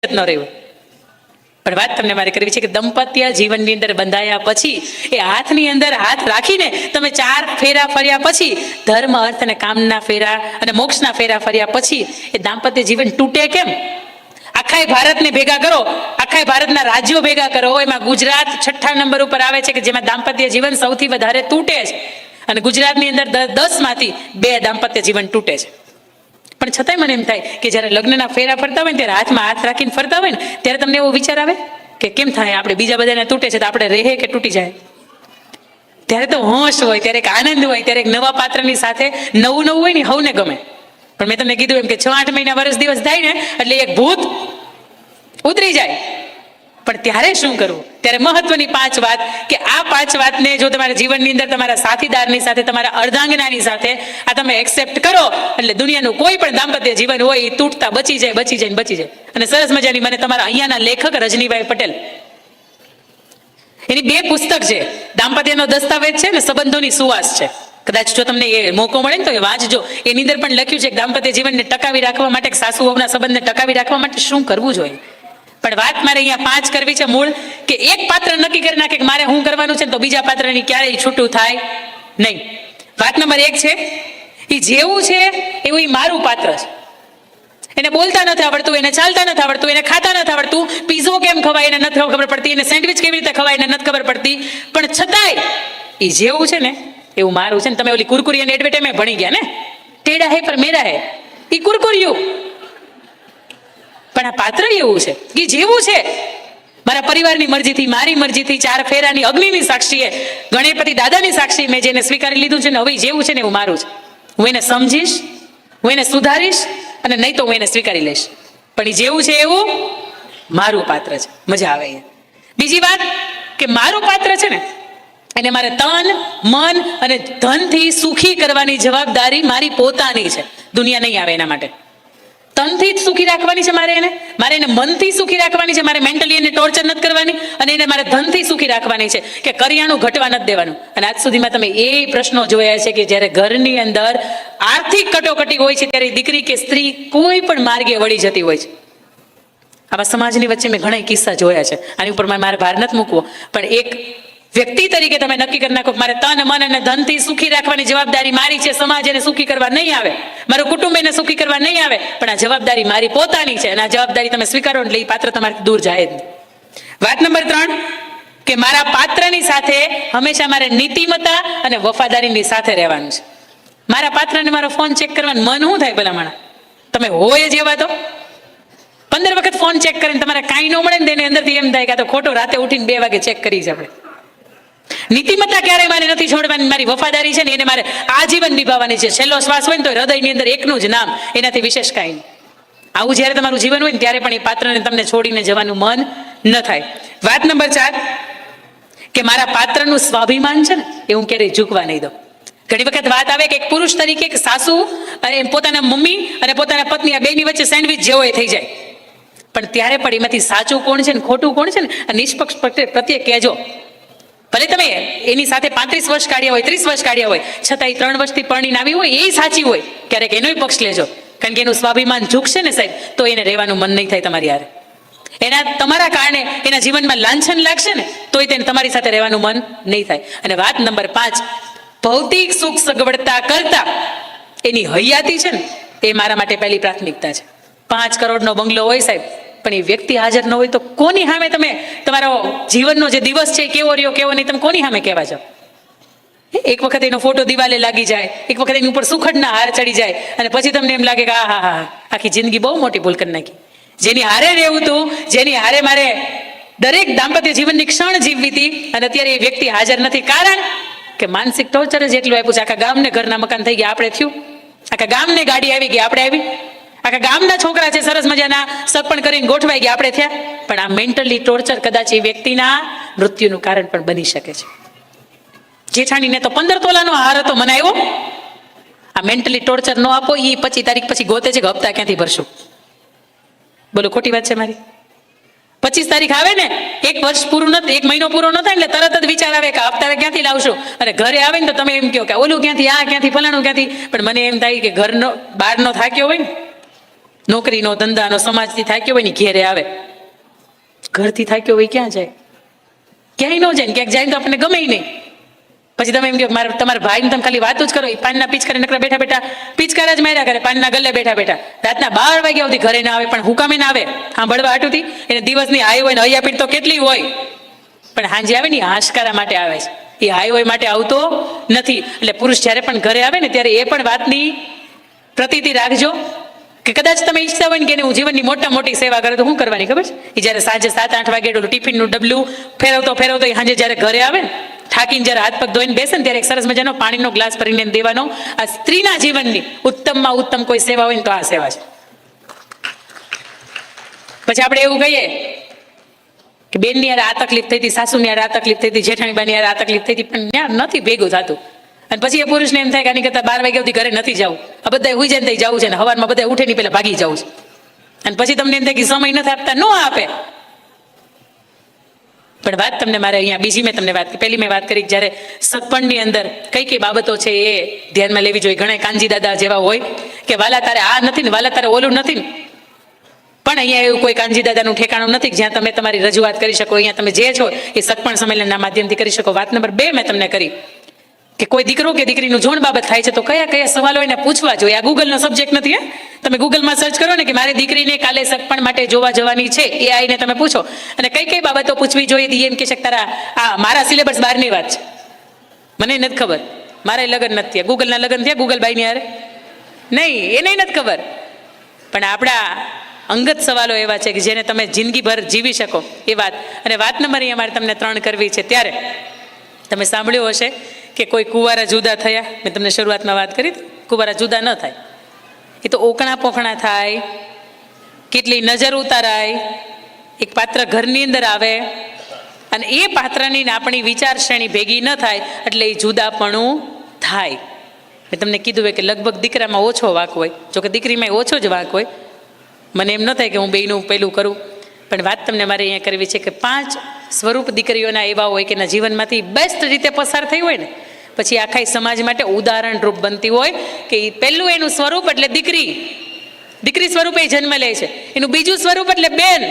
ન રહ્યું. પણ વાત તમને મારે કરવી છે કે દંપત્ય જીવનની અંદર બંધાયા પછી એ હાથની અંદર હાથ રાખીને તમે 4 ફેરા ફર્યા પછી, ધર્મ અર્થ અને કામના ફેરા અને મોક્ષના ફેરા ફર્યા પછી એ દાંપત્ય જીવન તૂટે કેમ? આખા ભારતને ભેગા કરો, આખા ભારતના રાજ્યો ભેગા કરો, એમાં ગુજરાત 6ઠા નંબર ઉપર આવે છે કે જેમાં દાંપત્ય જીવન સૌથી વધારે તૂટે છે. અને ગુજરાતની અંદર 10 માંથી 2 દાંપત્ય જીવન તૂટે છે. પણ છતાંય મને એમ થાય કે જ્યારે લગ્નના ફેરા ફરતા હોય ને ત્યારે હાથમાં હાથ રાખીને ફરતા હોય ને ત્યારે તમને એવો વિચાર આવે કે કેમ થાય આપણે બીજા બધાને તૂટે છે તો આપણે રહે કે તૂટી જાય? ત્યારે તો હોશ હોય, ત્યારે એક આનંદ હોય, ત્યારે એક નવા પાત્રની સાથે નવું હોય ને હવને ગમે. પણ મેં તમને કીધું એમ કે 6-8 મહિના વર્ષ દિવસ થાય ને એટલે એક ભૂત ઉતરી જાય. પણ ત્યારે શું કરવું? ત્યારે મહત્વની 5 વાત કે આ 5 વાતને જો તમારા જીવનની અંદર તમારા સાથીદારની સાથે, તમારા અર્ધાંગનાની સાથે આ તમે એક્સેપ્ટ કરો એટલે દુનિયાનું કોઈ પણ દાંપત્ય જીવન હોય એ તૂટતા બચી જાય. અને સરસ મજાની મને તમારા અહીંયાના લેખક રજનીભાઈ પટેલ, એની 2 પુસ્તક છે, દાંપત્યનો દસ્તાવેજ છે ને સંબંધોની સુવાસ છે. કદાચ જો તમને એ મોકો મળે ને તો એ વાંચજો. એની અંદર પણ લખ્યું છે કે દાંપત્ય જીવનને ટકાવી રાખવા માટે, સાસુ વહુના સંબંધને ટકાવી રાખવા માટે શું કરવું જોઈએ. પણ વાત મારે અહીંયા 5 કરવી છે મૂળ, કે એક પાત્ર નક્કી કરી નાખે કે મારે હું કરવાનું છે તો બીજા પાત્રની ક્યારેય છૂટું થાય નહીં. વાત નંબર 1 છે, એ જેવું છે એવું એ મારું પાત્ર છે. એને બોલતા નથી આવડતું, એને ચાલતા નથી આવડતું, એને ખાતા નથી આવડતું, પીઝો કેમ ખવાય એને નથી ખબર પડતી, એને સેન્ડવિચ કેવી રીતે ખવાય એને નથી ખબર પડતી, પણ છતાંય એ જેવું છે ને એવું મારું છે. ને તમે ઓલી કુરકુરી અને એડવર્ટાઈઝમેન્ટ ભણી ગયા ને, ટેડા હે પર મેરા હે, એ કુરકુરિયું. પણ આ પાત્ર એવું છે કે જેવું છે મારા પરિવારની મરજીથી, મારી મરજીથી, 4 ફેરાની અગ્નિની સાક્ષીએ, ગણપતિ દાદાની સાક્ષી મેં જેને સ્વીકારી લીધું છે ને હવે જેવું છે ને એવું મારું છે. હું એને સમજીશ, હું એને સુધારીશ અને નહીં તો હું એને સ્વીકારી લઈશ. પણ એ જેવું છે એવું મારું પાત્ર છે. મજા આવે અહીંયા. બીજી વાત કે મારું પાત્ર છે ને એને મારે તન, મન અને ધનથી સુખી કરવાની જવાબદારી મારી પોતાની છે. દુનિયા નહીં આવે એના માટે. તનથી જ સુખી રાખવાની છે મારે એને મનથી સુખી રાખવાની છે, મારે મેન્ટલી એને ટોર્ચર નથી કરવાની, અને એને મારે ધનથી સુખી રાખવાની છે કે કરિયાણું ઘટવા નથી દેવાનું. અને આજ સુધીમાં તમે એ પ્રશ્નો જોયા છે કે જ્યારે ઘરની અંદર આર્થિક કટોકટી હોય છે ત્યારે દીકરી કે સ્ત્રી કોઈ પણ માર્ગે વળી જતી હોય છે. આવા સમાજની વચ્ચે મેં ઘણા કિસ્સા જોયા છે. આની ઉપર મારે ભાર નથી મૂકવો, પણ એક વ્યક્તિ તરીકે તમે નક્કી કરી નાખો મારે તન, મન અને ધનથી સુખી રાખવાની જવાબદારી મારી છે. સમાજ એને સુખી કરવા નહીં આવે, મારું કુટુંબ એને સુખી કરવા નહીં આવે, પણ આ જવાબદારી મારી પોતાની છે અને આ જવાબદારી તમે સ્વીકારો એટલે એ પાત્ર તમારાથી દૂર જાય જ નહીં. વાત નંબર 3 કે મારા પાત્રની સાથે હંમેશા મારે નીતિમત્તા અને વફાદારીની સાથે રહેવાનું છે. મારા પાત્રને મારો ફોન ચેક કરવાનું મન શું થાય ભલામણ? તમે હોય જ એવા તો 15 વખત ફોન ચેક કરીને તમારે કાંઈ ન મળે ને તેની અંદરથી એમ થાય કે આ તો ખોટો રાતે ઉઠીને 2 વાગે ચેક કરી છે. આપણે નીતિમત્તા ક્યારેય મારે નથી છોડવાની. મારી વફાદારી છે ને એને મારે આજીવન નિભાવવાની છે. છેલ્લો શ્વાસ હોય ને તો હૃદયની અંદર એકનું જ નામ, એનાથી વિશેષ કાંઈ નહીં. આવું જ્યારે તમારું જીવન હોય ને ત્યારે પણ એ પાત્રને તમને છોડીને જવાનું મન ન થાય. વાત નંબર 4 કે મારા પાત્રનું સ્વાભિમાન છે ને એ હું ક્યારેય ઝૂકવા નહીં દઉં. ઘણી વખત વાત આવે કે એક પુરુષ તરીકે એક સાસુ અને પોતાના મમ્મી અને પોતાના પત્ની આ બેની વચ્ચે સેન્ડવિચ જેવો એ થઈ જાય. પણ ત્યારે પણ એમાંથી સાચું કોણ છે ને ખોટું કોણ છે ને આ નિષ્પક્ષ પ્રત્યે કહેજો. ભલે તમે એની સાથે 35 વર્ષ કાઢ્યા હોય, 30 વર્ષ કાઢ્યા હોય, છતાં 3 વર્ષથી પરણીને આવી હોય એ સાચી હોય, ક્યારેક એનોય પક્ષ લેજો. કારણ કે એનું સ્વાભિમાન ઝૂકશે ને સાહેબ તો એને રહેવાનું મન નહીં થાય તમારી હારે. એના તમારા કારણે એના જીવનમાં લાંછન લાગશે ને તોય તેને તમારી સાથે રહેવાનું મન નહીં થાય. અને વાત નંબર 5 ભૌતિક સુખ સગવડતા કરતા એની હયાતી છે ને એ મારા માટે પહેલી પ્રાથમિકતા છે. 5 કરોડનો બંગલો હોય સાહેબ, પણ એ વ્યક્તિ હાજર ન હોય તો કોની સામે તમે તમારો જીવનનો જે દિવસ છે કેવો રહ્યો કેવો નહીં તમે કોની સામે કહેવા જાઓ? એક વખત એનો ફોટો દિવાલે લાગી જાય, એક વખત એની ઉપર સુખડના હાર ચડી જાય અને પછી તમને એમ લાગે કે હા આખી જિંદગી બહુ મોટી ભૂલ કરી નાખી. જેની હારે રહેવું હતું, જેની હારે મારે દરેક દાંપત્ય જીવનની ક્ષણ જીવવી હતી અને અત્યારે એ વ્યક્તિ હાજર નથી. કારણ કે માનસિક ટોર્ચર જ એટલું આપ્યું છે. આખા ગામને ઘરના મકાન થઈ ગયા, આપણે થયું. આખા ગામને ગાડી આવી ગઈ, આપણે આવી. આખા ગામના છોકરા છે સરસ મજાના સગપણ કરીને ગોઠવાઈ ગયા, આપણે થયા. પણ આ મેન્ટલી ટોર્ચર કદાચ એ વ્યક્તિના મૃત્યુનું કારણ પણ બની શકે છે. જેઠાણીને તો 15 તોલાનો હાર હતો મનાવ્યો. આ મેન્ટલી ટોર્ચર ન આપો એ 25 તારીખ પછી ગોતે છે કે હપ્તા ક્યાંથી ભરશું? બોલો ખોટી વાત છે મારી? 25 તારીખ આવે ને 1 વર્ષ પૂરું નથી, 1 મહિનો પૂરો ન થાય એટલે તરત જ વિચાર આવે કે હપ્તા ક્યાંથી લાવશું. અને ઘરે આવે ને તો તમે એમ કહો કે ઓલું ક્યાંથી, આ ક્યાંથી, ફલાણું ક્યાંથી. પણ મને એમ થાય કે ઘરનો બહારનો થાક્યો હોય ને નોકરીનો, ધંધાનો, સમાજથી થાક્યો હોય ને ઘેરે આવે. ઘરથી થાક્યો હોય ક્યાં જાય? ક્યાંય ન જાય ને. ક્યાંક જાય તો આપણને ગમે નહીં. પછી તમે એમ કહો મારે તમારા ભાઈને તમે ખાલી વાતો જ કરો, એ પાનના પિચકારી નકરા બેઠા બેઠા પિચકારા જ માર્યા કરે, પાનના ગલ્લે બેઠા બેઠા રાતના 12 વાગ્યા સુધી ઘરે ના આવે. પણ હુકામે ના આવે? સાંભળવા હાટુથી. એને દિવસની આઈ હોય ને અહીંયા પીઠ તો કેટલી હોય, પણ હાંજે આવે ને હાશકારા માટે આવે છે. એ હાઈ હોય માટે આવતો નથી. એટલે પુરુષ જ્યારે પણ ઘરે આવે ને ત્યારે એ પણ વાતની પ્રતીતિ રાખજો કે કદાચ તમે ઈચ્છતા હોય ને કે હું જીવનની મોટી સેવા કરે તો શું કરવાની ખબર છે? એ જ્યારે સાંજે 7-8 વાગે ટિફિનનું ડબલું ફેરવતો એ સાંજે જ્યારે ઘરે આવે ને થાકીને જ્યારે હાથ પગ ધોઈને બેસે ને ત્યારે એક સરસ મજાનો પાણીનો ગ્લાસ ભરીને દેવાનો. આ સ્ત્રીના જીવનની ઉત્તમમાં ઉત્તમ કોઈ સેવા હોય ને તો આ સેવા છે. પછી આપણે એવું કહીએ કે બેનની યાર આ તકલીફ થઈ હતી, સાસુની યાર આ તકલીફ થઈ હતી, જેઠાણીબાની યાર આ તકલીફ થઈ હતી, પણ ત્યાં નથી ભેગું થતું. અને પછી એ પુરુષને એમ થાય કે આની કરતા 12 વાગ્યા સુધી ઘરે નથી જવું, આ બધા હુઈ જાય ને જવું છે ને હવારમાં બધા ઉઠે નહીં પહેલા ભાગી જવું છે. અને પછી તમને એમ થાય કે સમય નથી આપતા, ન આપે. પણ વાત તમને મારે અહીંયા બીજી મેં તમને વાત પહેલી મેં વાત કરી કે જ્યારે સગપણની અંદર કઈ કઈ બાબતો છે એ ધ્યાનમાં લેવી જોઈએ. ઘણા કાનજી દાદા જેવા હોય કે વાલા તારે આ નથી ને વાલા તારે ઓલું નથી ને, પણ અહીંયા એવું કોઈ કાનજી દાદાનું ઠેકાણું નથી જ્યાં તમે તમારી રજૂઆત કરી શકો. અહીંયા તમે જે છો એ સગપણ સંમેલનના માધ્યમથી કરી શકો. વાત નંબર 2 મેં તમને કરી કે કોઈ દીકરો કે દીકરીનું જોણ બાબત થાય છે તો કયા કયા સવાલો એને પૂછવા જોઈએ. આ ગૂગલનો સબ્જેક્ટ નથી. તમે ગૂગલમાં સર્ચ કરો ને કે મારી દીકરીને કાલે સગપણ માટે જોવા જવાની છે, એ આઈને તમે પૂછો અને કઈ કઈ બાબતો પૂછવી જોઈએ. એમ કે છે તારા આ મારા સિલેબસ બહારની વાત છે, મને નથી ખબર, મારે લગ્ન નથી થયા. ગૂગલના લગ્ન થયા ગૂગલબાઈની યાર? નહીં, એને નથી ખબર. પણ આપણા અંગત સવાલો એવા છે કે જેને તમે જિંદગીભર જીવી શકો એ વાત. અને વાત નંબર અહીંયા મારે તમને 3 કરવી છે. ત્યારે તમે સાંભળ્યું હશે કે કોઈ કુંવારા જુદા થયા. મેં તમને શરૂઆતમાં વાત કરી કુંવારા જુદા ન થાય, એ તો ઓકણા પોખણા થાય, કેટલી નજર ઉતારાય, એક પાત્ર ઘરની અંદર આવે અને એ પાત્રની આપણી વિચાર શ્રેણી ભેગી ન થાય એટલે એ જુદાપણું થાય. મેં તમને કીધું હોય કે લગભગ દીકરામાં ઓછો વાંક હોય, જોકે દીકરીમાં ઓછો જ વાંક હોય. મને એમ ન થાય કે હું બેયનું પેલું કરું, પણ વાત તમને મારે અહીંયા કરવી છે કે 5 સ્વરૂપ દીકરીઓના એવા હોય કે એના જીવનમાંથી બેસ્ટ રીતે પસાર થઈ હોય ને પછી આખા સમાજ માટે ઉદાહરણ રૂપ બનતી હોય કે પહેલું એનું સ્વરૂપ એટલે દીકરી સ્વરૂપે જન્મ લે છે, એનું બીજું સ્વરૂપ એટલે બેન,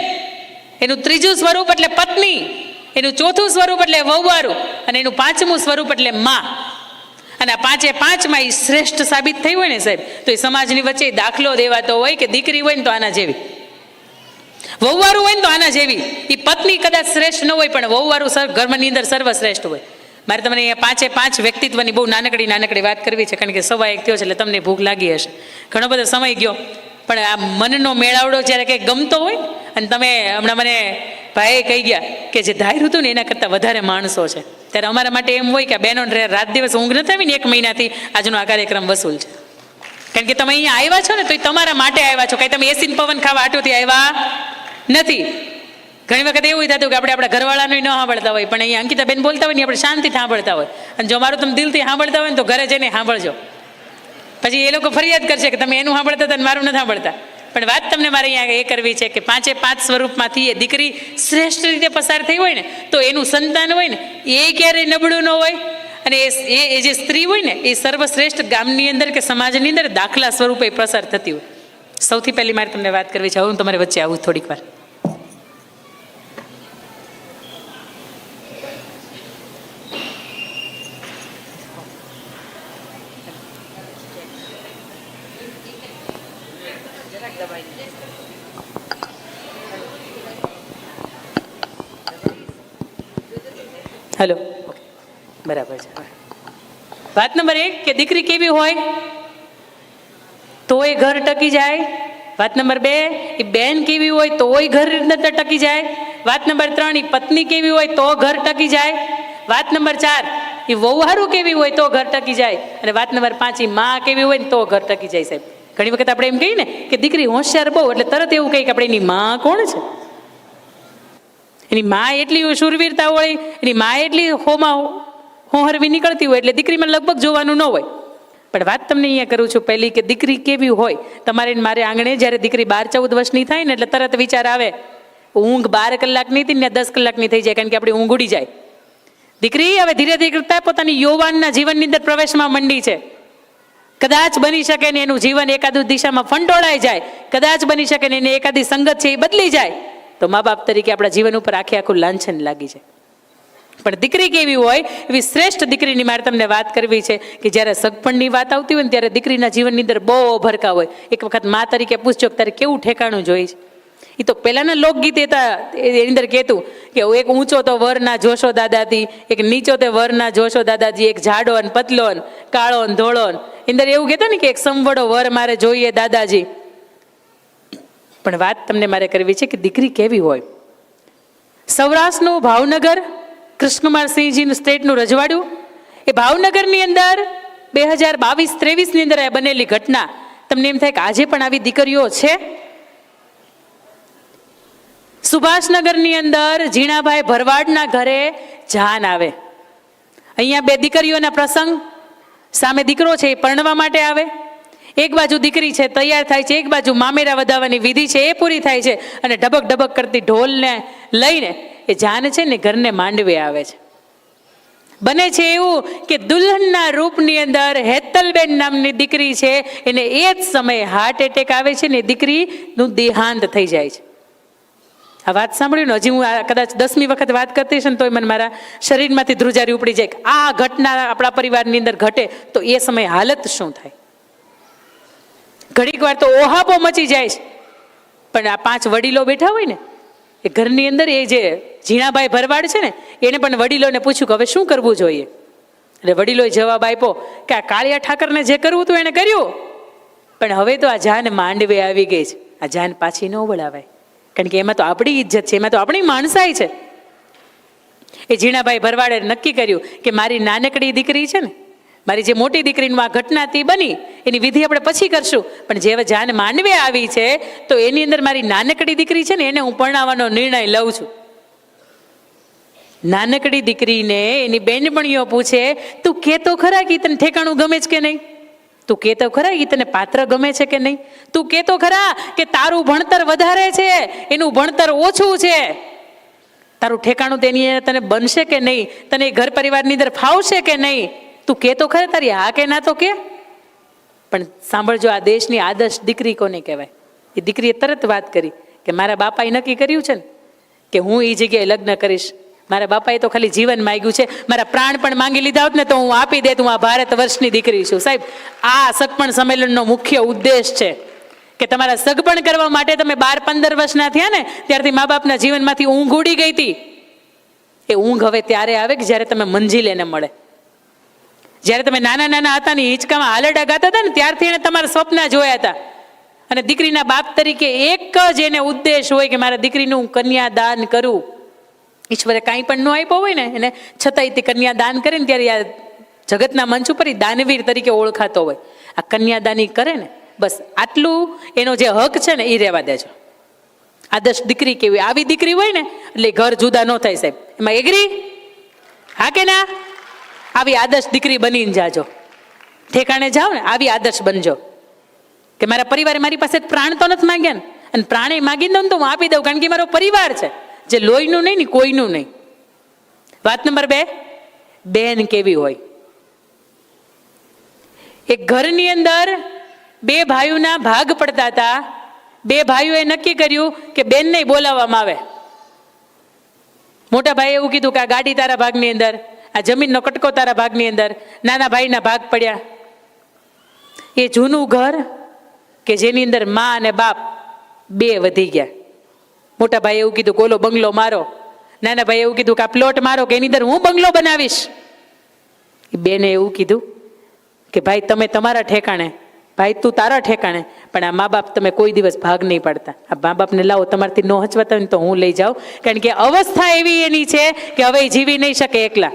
એનું ત્રીજું સ્વરૂપ એટલે પત્ની, એનું ચોથું સ્વરૂપ એટલે વહુવારું અને એનું 5મું સ્વરૂપ એટલે માં. અને આ 5માં એ શ્રેષ્ઠ સાબિત થઈ હોય ને સાહેબ તો એ સમાજની વચ્ચે દાખલો દેવાતો હોય કે દીકરી હોય ને તો આના જેવી, વહુવારું હોય ને તો આના જેવી. એ પત્ની કદાચ શ્રેષ્ઠ ન હોય પણ વહુવારું ઘરની અંદર સર્વશ્રેષ્ઠ હોય. મારે તમને અહીંયા 5 વ્યક્તિત્વની બહુ નાનકડી વાત કરવી છે કારણ કે 1:15 થયો છે એટલે તમને ભૂખ લાગી હશે. ઘણો બધો સમય ગયો પણ આ મનનો મેળાવડો જ્યારે કંઈક ગમતો હોય અને તમે હમણાં મને ભાઈએ કહી ગયા કે જે ધાર્યું હતું ને એના કરતાં વધારે માણસો છે, ત્યારે અમારા માટે એમ હોય કે આ બહેનો રાત દિવસ ઊંઘ નથી આવી ને 1 મહિનાથી આજનો આ કાર્યક્રમ વસૂલ છે. કારણ કે તમે અહીંયા આવ્યા છો ને તો એ તમારા માટે આવ્યા છો, કાંઈ તમે એસી પવન ખાવા આટોથી આવ્યા નથી. ઘણી વખત એવું થતું કે આપણે આપણા ઘરવાળાનું ન સાંભળતા હોય પણ અહીંયા અંકિતાબેન બોલતા હોય ને આપણે શાંતિથી સાંભળતા હોય. અને જો મારું તમે દિલથી સાંભળતા હોય ને તો ઘરે જઈને સાંભળજો. પછી એ લોકો ફરિયાદ કરશે કે તમે એનું સાંભળતા હતા ને મારું નથી સાંભળતા. પણ વાત તમને મારે અહીંયા એ કરવી છે કે 5 સ્વરૂપમાંથી એ દીકરી શ્રેષ્ઠ રીતે પસાર થઈ હોય ને તો એનું સંતાન હોય ને એ ક્યારેય નબળું ન હોય. અને એ જે સ્ત્રી હોય ને એ સર્વશ્રેષ્ઠ ગામની અંદર કે સમાજની અંદર દાખલા સ્વરૂપે પસાર થતી હોય. સૌથી પહેલી મારે તમને વાત કરવી છે. હવે હું તમારી વચ્ચે આવું થોડીક વાર. હેલો, બરાબર છે. વાત નંબર 1 કે દીકરી કેવી હોય તો એ ઘર ટકી જાય. વાત નંબર 2 એ બેન કેવી હોય તો એ ઘર ટકી જાય. વાત નંબર 3 એ પત્ની કેવી હોય તો ઘર ટકી જાય. વાત નંબર 4 એ વહુહારું કેવી હોય તો ઘર ટકી જાય. અને વાત નંબર 5 એ માં કેવી હોય ને તો ઘર ટકી જાય. સાહેબ ઘણી વખત આપણે એમ કહીએ ને કે દીકરી હોશિયાર બહુ એટલે તરત એવું કહીએ કે આપણે એની માં કોણ છે, એની માં એટલી શૂરવીરતા હોય, એની માં એટલી હોહરવી નીકળતી હોય એટલે દીકરીમાં લગભગ જોવાનું ન હોય. પણ વાત તમને અહીંયા કરું છું પહેલી કે દીકરી કેવી હોય. તમારે મારે આંગણે જ્યારે દીકરી 12-14 વર્ષની થાય ને એટલે તરત વિચાર આવે ઊંઘ 12 કલાકની હતી ને 10 કલાકની થઈ જાય કારણ કે આપણી ઊંઘ ઉડી જાય. દીકરી હવે ધીરે ધીરે કરતા પોતાની યૌવનના જીવનની અંદર પ્રવેશમાં મંડી છે. કદાચ બની શકે ને એનું જીવન એકાદુ દિશામાં ફંટોળાઈ જાય, કદાચ બની શકે ને એની એકાદી સંગત છે એ બદલી જાય, તો મા બાપ તરીકે આપણા જીવન ઉપર આખું લાંછન લાગી જાય. પણ દીકરી કેવી હોય, એવી શ્રેષ્ઠ દીકરીની મારે તમને વાત કરવી છે કે જ્યારે સગપણની વાત આવતી હોય ને ત્યારે દીકરીના જીવનની અંદર બહુ ભરકા હોય. એક વખત મા તરીકે પૂછજો કે તારે કેવું ઠેકાણું જોઈ છે. એ તો પહેલાના લોકગીત એની અંદર કહેતું કે એક ઊંચો તો વર ના જોશો દાદાજી, એક નીચો તે વર ના જોશો દાદાજી, એક જાડો ને પતલો ને કાળો ને ધોળો ને. અંદર એવું કહેતા ને કે એક સમવડો વર મારે જોઈએ દાદાજી. પણ વાત તમને મારે કરવી છે કે દીકરી કેવી હોય. સૌરાષ્ટ્રનું ભાવનગર, કૃષ્ણકુમારસિંહજીનું સ્ટેટનું રજવાડું, એ ભાવનગરની અંદર 2022-23 ની અંદર બનેલી ઘટના. તમને એમ થાય કે આજે પણ આવી દીકરીઓ છે. સુભાષનગરની અંદર ઝીણાભાઈ ભરવાડના ઘરે જાન આવે. અહીંયા 2 દીકરીઓના પ્રસંગ, સામે દીકરો છે એ પરણવા માટે આવે. એક બાજુ દીકરી છે તૈયાર થાય છે, એક બાજુ મામેરા વધાવવાની વિધિ છે એ પૂરી થાય છે, અને ઢબક ઢબક કરતી ઢોલને લઈને એ જાન છે ને ઘરને માંડવે આવે છે. બને છે એવું કે દુલ્હનના રૂપની અંદર હેતલબેન નામની દીકરી છે, એને એ જ સમયે હાર્ટ એટેક આવે છે ને દીકરીનું દેહાંત થઈ જાય છે. આ વાત સાંભળ્યું ને, હજી હું કદાચ 10મી વખત વાત કરતી છે ને તોય મને મારા શરીરમાંથી ધ્રુજારી ઉપડી જાય કે આ ઘટના આપણા પરિવારની અંદર ઘટે તો એ સમયે હાલત શું થાય. ઘડીક વાર તો ઓહાપો મચી જાય છે. પણ આ 5 વડીલો બેઠા હોય ને એ ઘરની અંદર, એ જે ઝીણાભાઈ ભરવાડ છે ને એને પણ વડીલોને પૂછ્યું કે હવે શું કરવું જોઈએ. એટલે વડીલોએ જવાબ આપ્યો કે આ કાળિયા ઠાકરને જે કરવું હતું એને કર્યું, પણ હવે તો આ જાન માંડવે આવી ગઈ છે, આ જાન પાછી ન વળાવાય. કારણ કે એમાં તો આપણી ઇજ્જત છે, એમાં તો આપણી માણસાઈ છે. એ ઝીણાભાઈ ભરવાડે નક્કી કર્યું કે મારી નાનકડી દીકરી છે ને, મારી જે મોટી દીકરીનું આ ઘટના હતી બની, એની વિધિ આપણે પછી કરશું, પણ જે જાન માંડવે આવી છે તો એની અંદર મારી નાનકડી દીકરી છે ને એને હું પરણાવવાનો નિર્ણય લઉં છું. નાનકડી દીકરીને એની બેનપણીઓ પૂછે, તું કહેતો ખરા કે તને ઠેકાણું ગમે છે કે નહીં? તું કહેતો ખરા કે તને પાત્ર ગમે છે કે નહીં? તું કહેતો ખરા કે તારું ભણતર વધારે છે, એનું ભણતર ઓછું છે? તારું ઠેકાણું તેની તને બનશે કે નહીં? તને ઘર પરિવારની અંદર ફાવશે કે નહીં? તું કહેતો ખરા, તારી હા કે ના તો કે. પણ સાંભળજો, આ દેશની આદર્શ દીકરી કોને કહેવાય? એ દીકરીએ તરત વાત કરી કે મારા બાપાએ નક્કી કર્યું છે ને કે હું એ જગ્યાએ લગ્ન કરીશ. મારા બાપાએ તો ખાલી જીવન માંગ્યું છે, મારા પ્રાણ પણ માંગી લીધા હોત ને તો હું આપી દેત. હું આ ભારત વર્ષની દીકરી છું. સાહેબ, આ સગપણ સંમેલનનો મુખ્ય ઉદ્દેશ છે કે તમારા સગપણ કરવા માટે તમે 12-15 વર્ષના થયા ને ત્યારથી મા બાપના જીવનમાંથી ઊંઘ ઉડી ગઈ હતી. એ ઊંઘ હવે ત્યારે આવે કે જ્યારે તમે મંજિલ એને મળે. જ્યારે તમે નાના નાના હતા ને હિંચકામાં હાલરડા ગાતા હતા ને ત્યારથી એને તમારા સ્વપ્ન જોયા હતા. અને દીકરીના બાપ તરીકે એક જ એને ઉદ્દેશ હોય કે મારા દીકરીનું હું કન્યાદાન કરું. ઈશ્વરે કાંઈ પણ ન આપ્યો હોય ને એને છતાંય તે કન્યાદાન કરે ને ત્યારે આ જગતના મંચ ઉપર દાનવીર તરીકે ઓળખાતો હોય. આ કન્યાદાની કરે ને બસ આટલું એનો જે હક છે ને એ રહેવા દેજો. આદર્શ દીકરી કેવી, આવી દીકરી હોય ને એટલે ઘર જુદા ન થાય. સાહેબ, એમાં એગ્રી? હા કે ના? આવી આદર્શ દીકરી બનીને જાજો. ઠેકાણે જાઓ ને આવી આદર્શ બનજો કે મારા પરિવારે મારી પાસે પ્રાણ તો નથી માંગ્યા ને, અને પ્રાણે માગી દઉં ને તો હું આપી દઉં, કારણ કે મારો પરિવાર છે, જે લોહીનું નહીં ને કોઈનું નહીં. વાત નંબર 2, બેન કેવી હોય. એક ઘરની અંદર 2 ભાઈઓના ભાગ પડતા હતા. 2 ભાઈઓએ નક્કી કર્યું કે બેનને બોલાવવામાં આવે. મોટા ભાઈએ એવું કીધું કે આ ગાડી તારા ભાગની અંદર, આ જમીનનો કટકો તારા ભાગની અંદર. નાના ભાઈના ભાગ પડ્યા. એ જૂનું ઘર કે જેની અંદર મા અને બાપ 2 વધી ગયા. મોટા ભાઈ એવું કીધું કે ઓલો બંગલો મારો. નાના ભાઈ એવું કીધું કે આ પ્લોટ મારો, કે એની અંદર હું બંગલો બનાવીશ. બેને એવું કીધું કે ભાઈ તમે તમારા ઠેકાણે, ભાઈ તું તારા ઠેકાણે, પણ આ મા બાપ તમે કોઈ દિવસ ભાગ નહીં પાડતા. આ મા બાપને લાવો, તમારાથી ન હચવાતા હોય ને તો હું લઈ જાઉં, કારણ કે અવસ્થા એવી એની છે કે હવે જીવી નહીં શકે એકલા.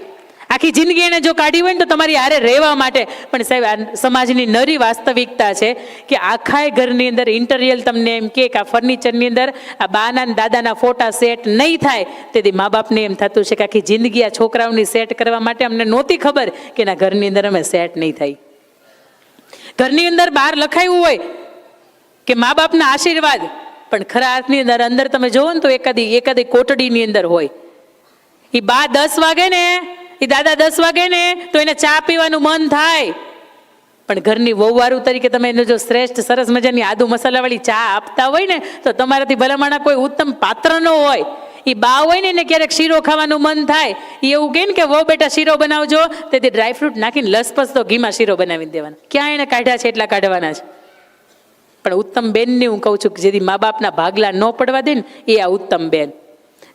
આખી જિંદગી એને જો કાઢી હોય ને તો તમારી હારે રહેવા માટે. પણ સાહેબ, આ સમાજની નરી વાસ્તવિકતા છે કે આખા ઘરની અંદર ઇન્ટરિયર તમને એમ કે આ ફર્નિચરની અંદર આ બાના ને દાદાના ફોટા સેટ નહીં થાય. તેથી મા બાપને એમ થતું છે કે આખી જિંદગી આ છોકરાઓની સેટ કરવા માટે અમને નહોતી ખબર કે એના ઘરની અંદર અમે સેટ નહીં થાય. ઘરની અંદર બહાર લખાયું હોય કે મા બાપના આશીર્વાદ, પણ ખરા અર્થની અંદર તમે જોવો ને તો એકાદી કોટડીની અંદર હોય. એ બા 10 વાગે ને, એ દાદા 10 વાગે ને તો એને ચા પીવાનું મન થાય, પણ ઘરની વહુવારું તરીકે તમે એને જો શ્રેષ્ઠ સરસ મજાની આદુ મસાલાવાળી ચા આપતા હોય ને તો તમારાથી ભલામણા કોઈ ઉત્તમ પાત્ર ન હોય. એ બા હોય ને એને ક્યારેક શીરો ખાવાનું મન થાય, એ એવું કહે ને કે વહુ બેટા શીરો બનાવજો, તેથી ડ્રાયફ્રૂટ નાખીને લસપસ તો ઘીમાં શીરો બનાવી દેવાનો. ક્યાં એને કાઢ્યા છે એટલા કાઢવાના છે. પણ ઉત્તમ બેનને હું કહું છું કે જેથી મા બાપના ભાગલા ન પડવા દે ને એ આ ઉત્તમ બેન.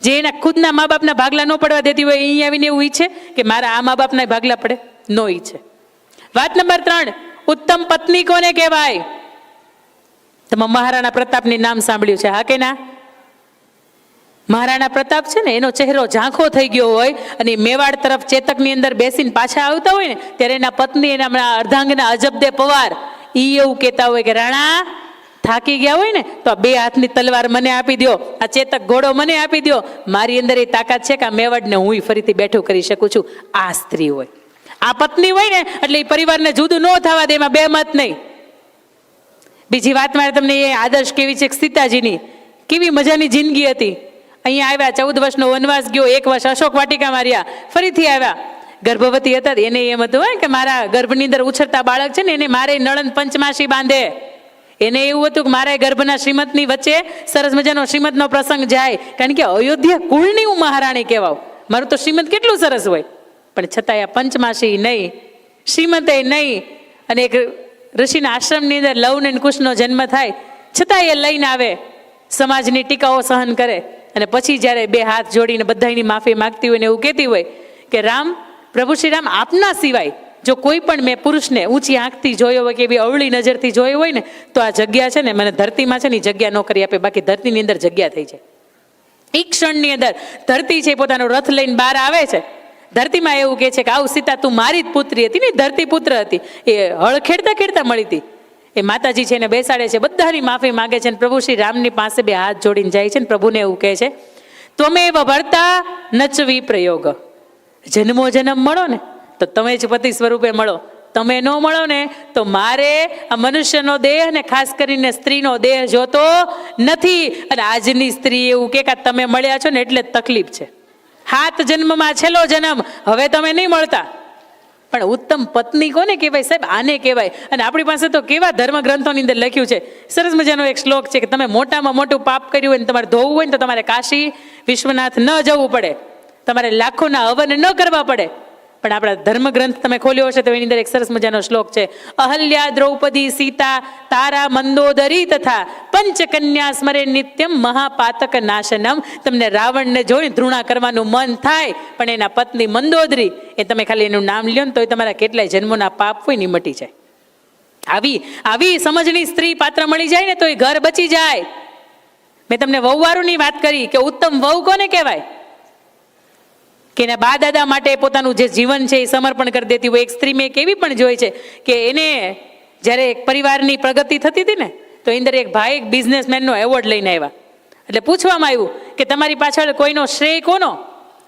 જે એના ખુદના મા બાપના ભાગલા ન પડવા દેતી હોય અહીંયા આવીને એવું ઈચ્છે કે મારા આ મા બાપના ભાગલા પડે, ન ઈચ્છે. વાત નંબર 3, ઉત્તમ પત્ની કોને કહેવાય? તમે મહારાણા પ્રતાપની નામ સાંભળ્યું છે, હા કે ના? મહારાણા પ્રતાપ છે ને એનો ચહેરો ઝાંખો થઈ ગયો હોય અને મેવાડ તરફ ચેતકની અંદર બેસીને પાછા આવતા હોય ને ત્યારે એના પત્ની એના અર્ધાંગના અજબદે પવાર ઈ એવું કહેતા હોય કે રાણા થાકી ગયા હોય ને તો આ 2 હાથની તલવાર મને આપી દો, આ ચેતક ઘોડો મને આપી દો, મારી અંદર એ તાકાત છે કે આ મેવાડને હું ફરીથી બેઠું કરી શકું છું. આ સ્ત્રી હોય, આ પત્ની હોય ને એટલે એ પરિવારને જુદું ન થવા દે, એમાં બે મત નહીં. બીજી વાત મારે તમને એ આદર્શ કેવી છે, સીતાજીની કેવી મજાની જિંદગી હતી. અહીંયા આવ્યા, 14 વર્ષનો વનવાસ ગયો, 1 વર્ષ અશોક વાટિકા માર્યા, ફરીથી આવ્યા. ગર્ભવતી હતા એને એમ હતું હોય કે મારા ગર્ભની અંદર ઉછરતા બાળક છે ને એને મારે નળન પંચમાસી બાંધે. એને એવું હતું કે મારા ગર્ભના શ્રીમતની વચ્ચે સરસ મજાનો શ્રીમતનો પ્રસંગ જાય, કારણ કે અયોધ્યા કુળની હું મહારાણી કહેવાઉં, મારું તો શ્રીમત કેટલું સરસ હોય. પણ છતાં આ પંચમાસી નહીં, શ્રીમતે નહીં, અને એક ઋષિના આશ્રમની અંદર લવ અને કુશનો જન્મ થાય, છતાં એ લઈને આવે, સમાજની ટીકાઓ સહન કરે, અને પછી જ્યારે 2 હાથ જોડીને બધાની માફી માગતી હોય ને એવું કહેતી હોય કે રામ, પ્રભુ શ્રી રામ, આપના સિવાય જો કોઈ પણ મેં પુરુષને ઊંચી આંખથી જોયો હોય કે એવી અવળી નજરથી જોયો હોય ને તો આ જગ્યા છે ને મને ધરતીમાં છે ને જગ્યા ન કરી આપે, બાકી ધરતીની અંદર જગ્યા થઈ જાય. એ ક્ષણની અંદર ધરતી છે પોતાનો રથ લઈને બહાર આવે છે. ધરતીમાં એવું કહે છે કે આવું સીતા તું મારી જ પુત્રી હતી ને, ધરતી પુત્ર હતી, એ હળ ખેડતા ખેડતા મળી હતી. એ માતાજી છે એને બેસાડે છે, બધાની માફી માગે છે, અને પ્રભુ શ્રી રામની પાસે 2 હાથ જોડીને જાય છે, ને પ્રભુને એવું કહે છે ત્વમેવ ભર્તા નચવી પ્રયોગ. જન્મો જન્મ મળો ને તો તમે જ પતિ સ્વરૂપે મળો, તમે ન મળો ને તો મારે આ મનુષ્યનો દેહ અને ખાસ કરીને સ્ત્રીનો દેહ જોતો નથી. અને આજની સ્ત્રી એવું કે તમે મળ્યા છો ને એટલે જ તકલીફ છે, 7 જન્મમાં છેલ્લો જન્મ, હવે તમે નહીં મળતા. પણ ઉત્તમ પત્ની કોને કહેવાય સાહેબ? આને કહેવાય. અને આપણી પાસે તો કેવા ધર્મ ગ્રંથોની અંદર લખ્યું છે, સરસ મજાનો એક શ્લોક છે કે તમે મોટામાં મોટું પાપ કર્યું હોય ને તમારે ધોવું હોય ને તો તમારે કાશી વિશ્વનાથ ન જવું પડે, તમારે લાખોના હવન ન કરવા પડે. પણ આપણા ધર્મગ્રંથ તમે ખોલ્યો હશે તો એની અંદર એક સરસ મજાનો શ્લોક છે, અહલ્યા દ્રૌપદી સીતા તારા મંદોદરી તથા પંચકન્યા સ્મરે નિત્યમ મહાપાતક નાશનમ. તમને રાવણને જોઈને ધૃણા કરવાનું મન થાય, પણ એના પત્ની મંદોદરી એ તમે ખાલી એનું નામ લ્યો ને તો તમારા કેટલાય જન્મોના પાપ હોય ને મટી જાય. આવી સમજની સ્ત્રી પાત્ર મળી જાય ને તો એ ઘર બચી જાય. મેં તમને વહુવારુની વાત કરી કે ઉત્તમ વહુ કોને કહેવાય? કે એના બા દાદા માટે પોતાનું જે જીવન છે એ સમર્પણ કરી દેતી હોય. એક સ્ત્રી મેં કેવી પણ જોઈ છે કે એને જ્યારે એક પરિવારની પ્રગતિ થતી હતી ને તો અંદર એક ભાઈ એક બિઝનેસમેનનો એવોર્ડ લઈને આવ્યા. એટલે પૂછવામાં આવ્યું કે તમારી પાછળ કોઈનો શ્રેય કોનો?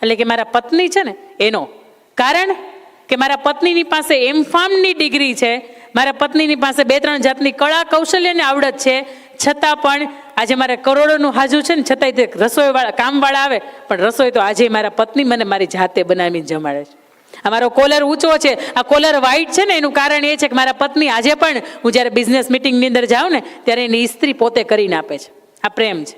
એટલે કે મારા પત્ની છે ને એનો. કારણ કે મારા પત્નીની પાસે એમફાર્મની ડિગ્રી છે, મારા પત્નીની પાસે 2-3 જાતની કળા કૌશલ્યની આવડત છે, છતાં પણ આજે મારે કરોડોનું હાજુ છે ને છતાંય તે રસોઈવાળા કામવાળા આવે પણ રસોઈ તો આજે મારા પત્ની મને મારી જાતે બનાવીને જમાડે છે. અમારો કોલર ઊંચો છે, આ કોલર વ્હાઈટ છે ને એનું કારણ એ છે કે મારા પત્ની આજે પણ હું જ્યારે બિઝનેસ મિટિંગની અંદર જાઉં ને ત્યારે એની ઇસ્ત્રી પોતે કરીને આપે છે. આ પ્રેમ છે.